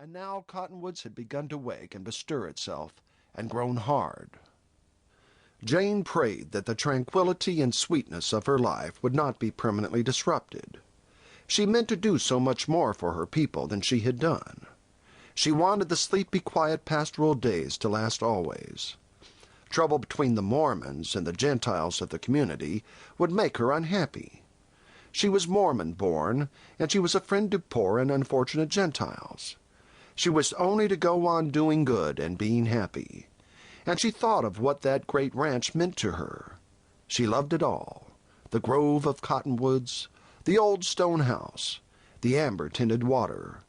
and now Cottonwoods had begun to wake and bestir itself, and grown hard. Jane prayed that the tranquillity and sweetness of her life would not be permanently disrupted. She meant to do so much more for her people than she had done. She wanted the sleepy, quiet pastoral days to last always. Trouble between the Mormons and the Gentiles of the community would make her unhappy. She was Mormon-born, and she was a friend to poor and unfortunate Gentiles. She was only to go on doing good and being happy, and she thought of what that great ranch meant to her. She loved it all, the grove of cottonwoods, the old stone house, the amber-tinted water,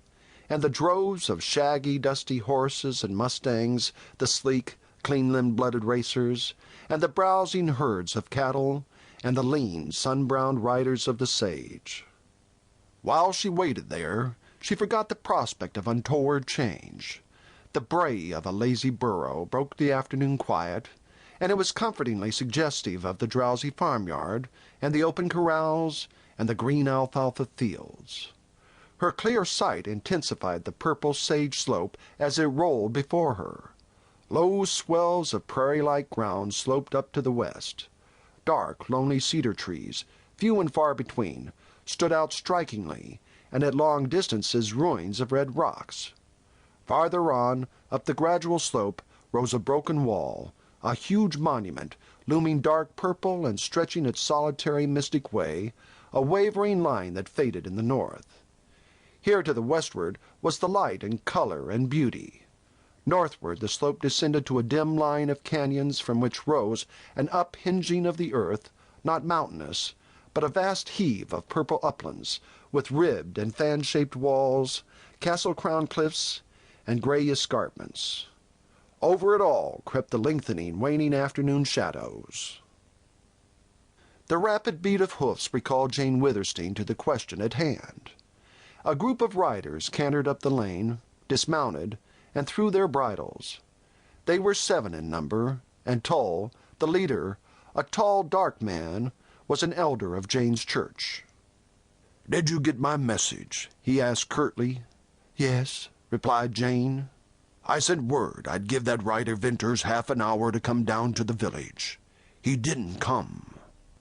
and the droves of shaggy, dusty horses and mustangs, the sleek, clean-limbed-blooded racers, and the browsing herds of cattle, and the lean, sun-browned riders of the sage. While she waited there, she forgot the prospect of untoward change. The bray of a lazy burro broke the afternoon quiet, and it was comfortingly suggestive of the drowsy farmyard, and the open corrals, and the green alfalfa fields. Her clear sight intensified the purple sage slope as it rolled before her. Low swells of prairie-like ground sloped up to the west. Dark, lonely cedar trees, few and far between, stood out strikingly, and at long distances ruins of red rocks. Farther on, up the gradual slope, rose a broken wall, a huge monument, looming dark purple and stretching its solitary mystic way, a wavering line that faded in the north. Here to the westward was the light and color and beauty. Northward the slope descended to a dim line of canyons from which rose an uphinging of the earth, not mountainous, but a vast heave of purple uplands, with ribbed and fan-shaped walls, castle-crowned cliffs, and gray escarpments. Over it all crept the lengthening, waning afternoon shadows. The rapid beat of hoofs recalled Jane Withersteen to the question at hand. A group of riders cantered up the lane, dismounted, and threw their bridles. They were 7 in number, and Tull, the leader, a tall, dark man, was an elder of Jane's church. "Did you get my message?" he asked curtly. "Yes," replied Jane. "I sent word I'd give that rider Venters half an hour to come down to the village. He didn't come."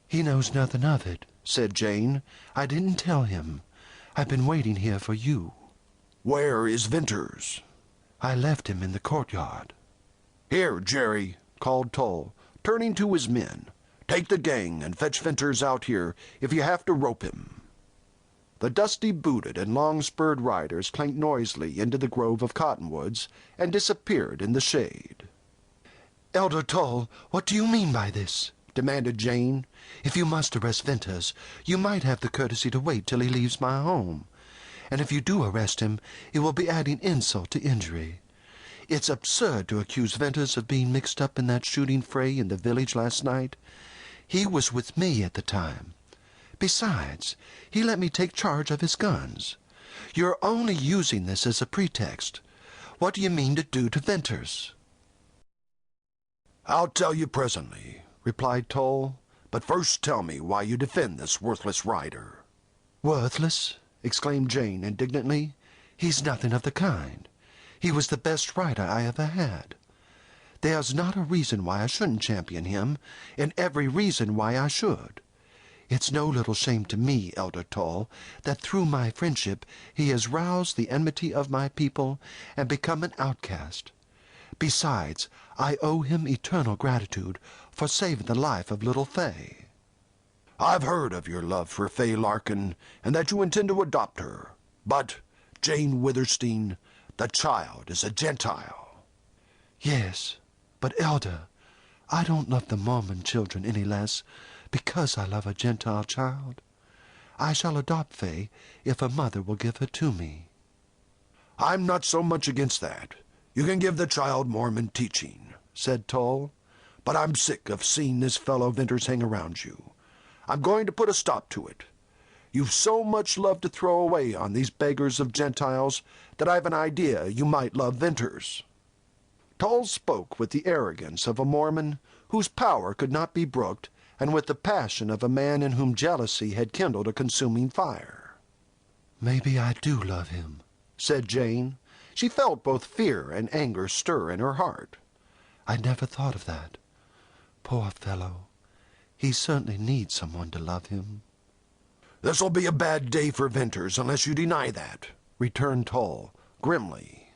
"He knows nothing of it," said Jane. "I didn't tell him. I've been waiting here for you." "Where is Venters?" "I left him in the courtyard." "Here, Jerry," called Tull, turning to his men. "Take the gang and fetch Venters out here if you have to rope him." The dusty-booted and long-spurred riders clanked noisily into the grove of cottonwoods and disappeared in the shade. "Elder Tull, what do you mean by this?" demanded Jane. "If you must arrest Venters, you might have the courtesy to wait till he leaves my home. And if you do arrest him, it will be adding insult to injury. It's absurd to accuse Venters of being mixed up in that shooting fray in the village last night. He was with me at the time. Besides, he let me take charge of his guns. You're only using this as a pretext. What do you mean to do to Venters?" "I'll tell you presently," replied Tull. "But first tell me why you defend this worthless rider." "Worthless?" exclaimed Jane indignantly. "He's nothing of the kind. He was the best rider I ever had. There's not a reason why I shouldn't champion him, and every reason why I should. It's no little shame to me, Elder Tull, that through my friendship he has roused the enmity of my people and become an outcast. Besides, I owe him eternal gratitude for saving the life of little Fay." "I've heard of your love for Fay Larkin, and that you intend to adopt her. But, Jane Withersteen, the child is a Gentile." "Yes, but, Elder, I don't love the Mormon children any less because I love a Gentile child. I shall adopt Fay if her mother will give her to me." "I'm not so much against that. You can give the child Mormon teaching," said Tull. "But I'm sick of seeing this fellow Venters hang around you. I'm going to put a stop to it. You've so much love to throw away on these beggars of Gentiles that I've an idea you might love Venters." Tull spoke with the arrogance of a Mormon whose power could not be brooked, and with the passion of a man in whom jealousy had kindled a consuming fire. "Maybe I do love him," said Jane, She felt both fear and anger stir in her heart. I never thought of that. Poor fellow. He certainly needs someone to love him. "This'll be a bad day for Venters unless you deny that," returned Tull, grimly.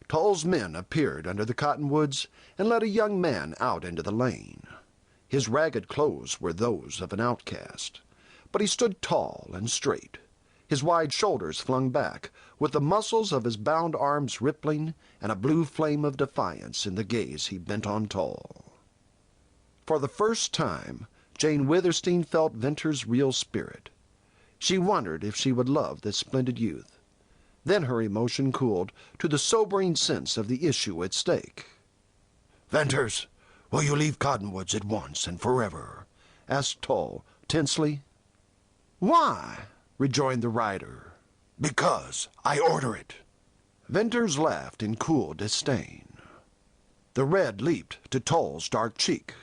Tull's men appeared under the cottonwoods and led a young man out into the lane. His ragged clothes were those of an outcast, but he stood tall and straight, his wide shoulders flung back, with the muscles of his bound arms rippling and a blue flame of defiance in the gaze he bent on Tull. For the first time, Jane Withersteen felt Venter's real spirit. She wondered if she would love this splendid youth. Then her emotion cooled to the sobering sense of the issue at stake. "Venters, will you leave Cottonwoods at once and forever?" asked Tull, tensely. "Why?" rejoined the rider. "Because I order it." Venters laughed in cool disdain. The red leaped to Tull's dark cheek.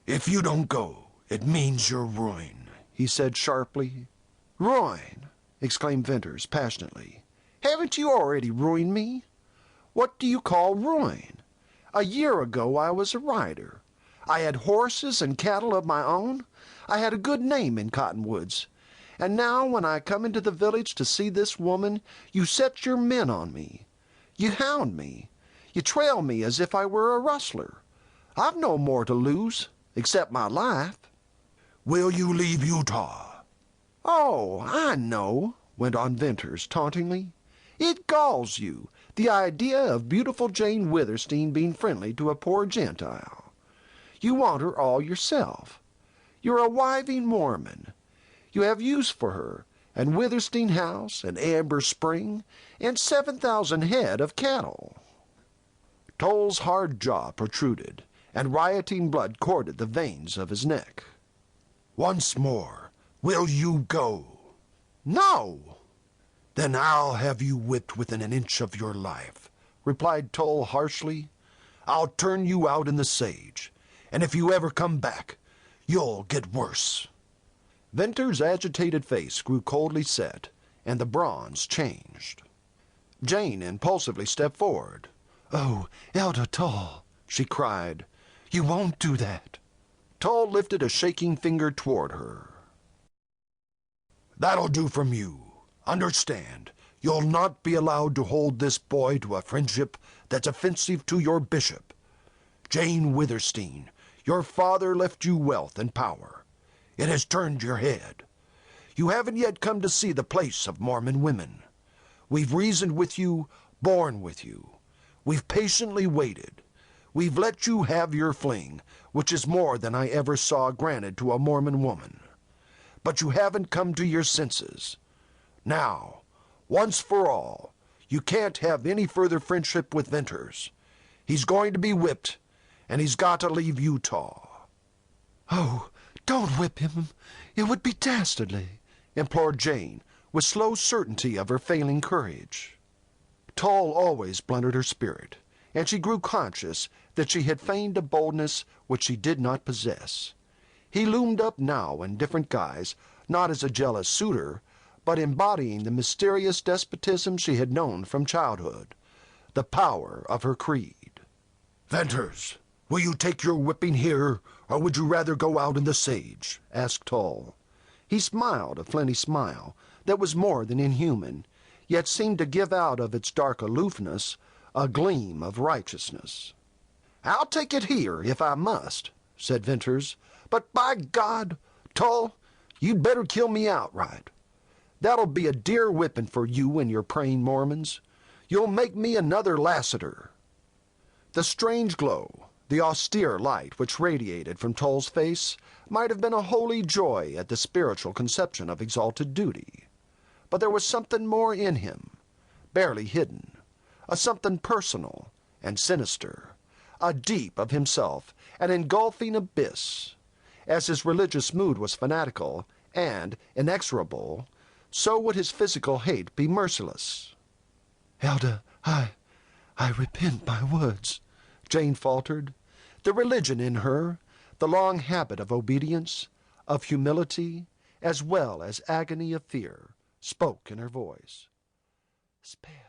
"If you don't go, it means your ruin," he said sharply. "Ruin!" exclaimed Venters passionately. "Haven't you already ruined me? What do you call ruin? A year ago I was a rider. I had horses and cattle of my own. I had a good name in Cottonwoods. And now when I come into the village to see this woman, you set your men on me. You hound me. You trail me as if I were a rustler. I've no more to lose, except my life." "Will you leave Utah?" "Oh, I know," went on Venters tauntingly. "It galls you, the idea of beautiful Jane Withersteen being friendly to a poor gentile. You want her all yourself. You're a wiving Mormon. You have use for her, and Withersteen House, and Amber Spring, and 7,000 head of cattle." Tull's hard jaw protruded, and rioting blood corded the veins of his neck. "Once more, will you go?" "No." "Then I'll have you whipped within an inch of your life," replied Tull harshly. "I'll turn you out in the sage, and if you ever come back, you'll get worse." Venter's agitated face grew coldly set, and the bronze changed. Jane impulsively stepped forward. "Oh, Elder Tull," she cried, "you won't do that." Tull lifted a shaking finger toward her. "That'll do from you. Understand, you'll not be allowed to hold this boy to a friendship that's offensive to your bishop. Jane Withersteen, your father left you wealth and power. It has turned your head. You haven't yet come to see the place of Mormon women. We've reasoned with you, borne with you. We've patiently waited. We've let you have your fling, which is more than I ever saw granted to a Mormon woman. But you haven't come to your senses. Now, once for all, you can't have any further friendship with Venters. He's going to be whipped, and he's got to leave Utah." "Oh, don't whip him. It would be dastardly," implored Jane, with slow certainty of her failing courage. Tull always blunted her spirit, and she grew conscious that she had feigned a boldness which she did not possess. He loomed up now in different guise, not as a jealous suitor, but embodying the mysterious despotism she had known from childhood, the power of her creed. "Venters, will you take your whipping here, or would you rather go out in the sage?" asked Tull. He smiled a flinty smile that was more than inhuman, yet seemed to give out of its dark aloofness a gleam of righteousness. "I'll take it here, if I must," said Venters, "but by God, Tull, you'd better kill me outright. That'll be a dear whipping for you and your praying Mormons. You'll make me another Lassiter." The strange glow, the austere light which radiated from Tull's face, might have been a holy joy at the spiritual conception of exalted duty. But there was something more in him, barely hidden, a something personal and sinister, a deep of himself, an engulfing abyss. As his religious mood was fanatical and inexorable, so would his physical hate be merciless. "Elder, I repent my words," Jane faltered. The religion in her, the long habit of obedience, of humility, as well as agony of fear, spoke in her voice. "Spare